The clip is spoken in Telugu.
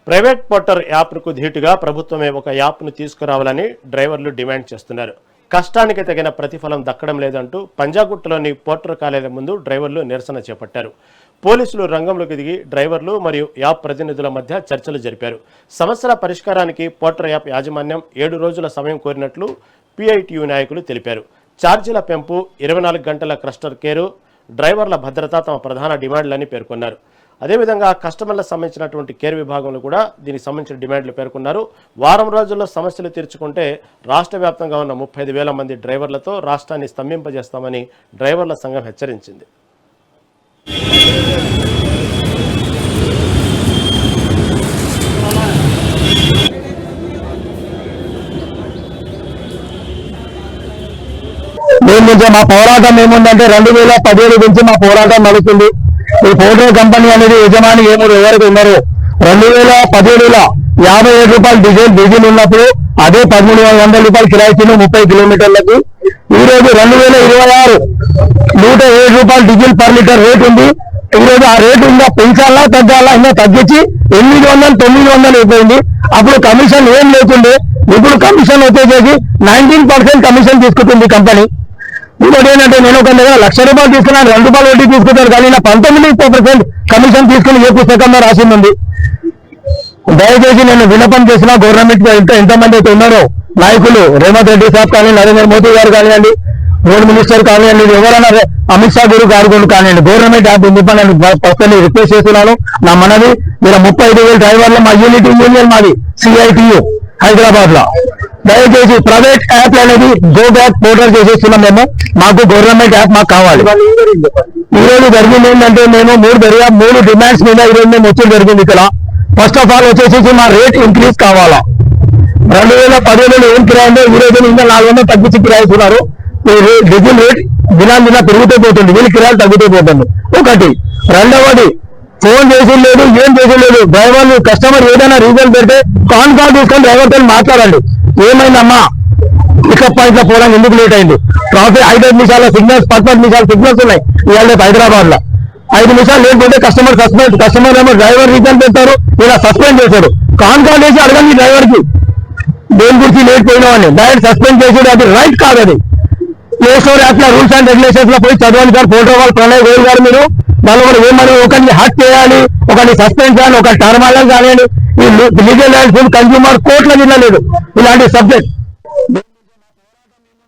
ప్రైవేట్ పోర్టర్ యాప్కు ధీటుగా ప్రభుత్వమే ఒక యాప్ను తీసుకురావాలని డ్రైవర్లు డిమాండ్ చేస్తున్నారు. కష్టానికి తగిన ప్రతిఫలం దక్కడం లేదంటూ పంజాగుట్టలోని పోర్టర్ కార్యాలయం ముందు డ్రైవర్లు నిరసన చేపట్టారు. పోలీసులు రంగంలోకి దిగి డ్రైవర్లు మరియు యాప్ ప్రతినిధుల మధ్య చర్చలు జరిపారు. సమస్యల పరిష్కారానికి పోర్టర్ యాప్ యాజమాన్యం 7 రోజుల సమయం కోరినట్లు PITU నాయకులు తెలిపారు. ఛార్జీల పెంపు, 24 గంటల కస్టమర్ కేరు, డ్రైవర్ల భద్రత తమ ప్రధాన డిమాండ్లని పేర్కొన్నారు. అదేవిధంగా కస్టమర్లకు సంబంధించినటువంటి కేర్ విభాగంలో కూడా దీనికి సంబంధించిన డిమాండ్లు పేర్కొన్నారు. వారం రోజుల్లో సమస్యలు తీర్చుకుంటే రాష్ట్ర వ్యాప్తంగా ఉన్న 35,000 మంది డ్రైవర్లతో రాష్ట్రాన్ని స్తంభింపజేస్తామని డ్రైవర్ల సంఘం హెచ్చరించింది. మా పోరాటం ఏముందంటే 2017 నుంచి మా పోరాటం నడుస్తుంది. ఈ పోర్టల్ కంపెనీ అనేది యజమాని ఎవరికి ఉన్నారు. 2017లో 57 రూపాయలు డీజిల్ ఉన్నప్పుడు అదే 1300 రూపాయలు కిరాయితీను 30 కిలోమీటర్లకు. ఈ రోజు 2026 107 రూపాయలు డీజిల్ పర్ లీటర్ రేట్ ఉంది. ఈ రోజు ఆ రేటు ఇంకా పెంచాలా తగ్గాలా, ఇంకా తగ్గించి 800 900 అయిపోయింది. అప్పుడు కమిషన్ ఏం లేకుండే, ఇప్పుడు కమిషన్ వచ్చేసేసి 19% కమిషన్ తీసుకుంటుంది కంపెనీ. ఇంకోటి ఏంటంటే నేను ఒక దగ్గర 1,00,000 రూపాయలు తీసుకున్నాను, 2 రూపాయలు వడ్డీ తీసుకుంటారు, కానీ నా 19% కమిషన్ తీసుకుని ఏ పుస్తకంలో రాసింది. దయచేసి నేను విన్నపం చేసిన గవర్నమెంట్ ఎంతమంది అయితే ఉన్నారో నాయకులు, రేవంత్ రెడ్డి సాబ్ కానీ, నరేంద్ర మోదీ గారు కానివ్వండి, రోడ్ మినిస్టర్ కానివ్వండి, ఎవరైనా అమిత్ షా గారు కానివ్వండి, government app independent person request చేస్తున్నాను. నా మనది మీరు 35,000 డ్రైవర్లు మా యూనియన్ మాది CITU హైదరాబాద్ లో. దయచేసి ప్రైవేట్ యాప్ అనేది గో బ్యాక్ పోర్టల్ చేసేస్తున్నాం మేము. మాకు గవర్నమెంట్ యాప్ మాకు కావాలి. ఈ రోజు జరిగింది ఏంటంటే మేము 3 డిమాండ్స్ మీద ఈరోజు మేము వచ్చి జరిగింది. ఇక్కడ ఫస్ట్ ఆఫ్ ఆల్ వచ్చేసి మా రేట్ ఇంక్రీజ్ కావాలా. 2017లో ఏం కిరాయిందో ఈ రోజు ఇంకా 400 తగ్గించి కిరాయిస్తున్నారు. డీజిల్ రేట్ దినా పెరుగుతూ పోతుంది, వీళ్ళు కిరాయిలు తగ్గుతూ పోతుంది. ఒకటి. రెండవది, ఫోన్ చేసి లేదు, ఏం చేసి లేదు. డ్రైవర్లు కస్టమర్ ఏదైనా రీజన్ పెడితే కాల్ తీసుకొని డ్రైవర్తో మాట్లాడండి. ఏమైందమ్మా పికప్ పాయింట్ లో పోవడానికి ఎందుకు లేట్ అయింది? ట్రాఫిక్ 5 నిమిషాల సిగ్నల్స్, 15 నిమిషాల సిగ్నల్స్ ఉన్నాయి ఇవాళ హైదరాబాద్ లో. 5 నిమిషాలు లేకపోతే కస్టమర్ ఏమో డ్రైవర్ రీజన్ పెడతారు, ఇలా సస్పెండ్ చేశాడు. కాల్ చేసి అడగండి డ్రైవర్ కి దేని గురించి లేట్ పోయినామని. డైరెక్ట్ సస్పెండ్ చేసాడు, అది రైట్ కాదు. అది ప్లే స్టోర్ యాప్ లో రూల్స్ అండ్ రెగ్యులేషన్స్ లో పోయి చదవండి సార్. ప్రోటోకాల్ ప్రణయ్ గోయల్ గారు మీరు దానిలో కూడా ఏమని ఒకరిని హట్ చేయాలి, ఒకరిని సస్పెండ్ చేయాలి, ఒక టర్మాలను కానివ్వండి. ఈ లీగల్ అండ్ కన్స్యూమర్ కోర్టులో నిలలేదు ఇలాంటి సబ్జెక్ట్.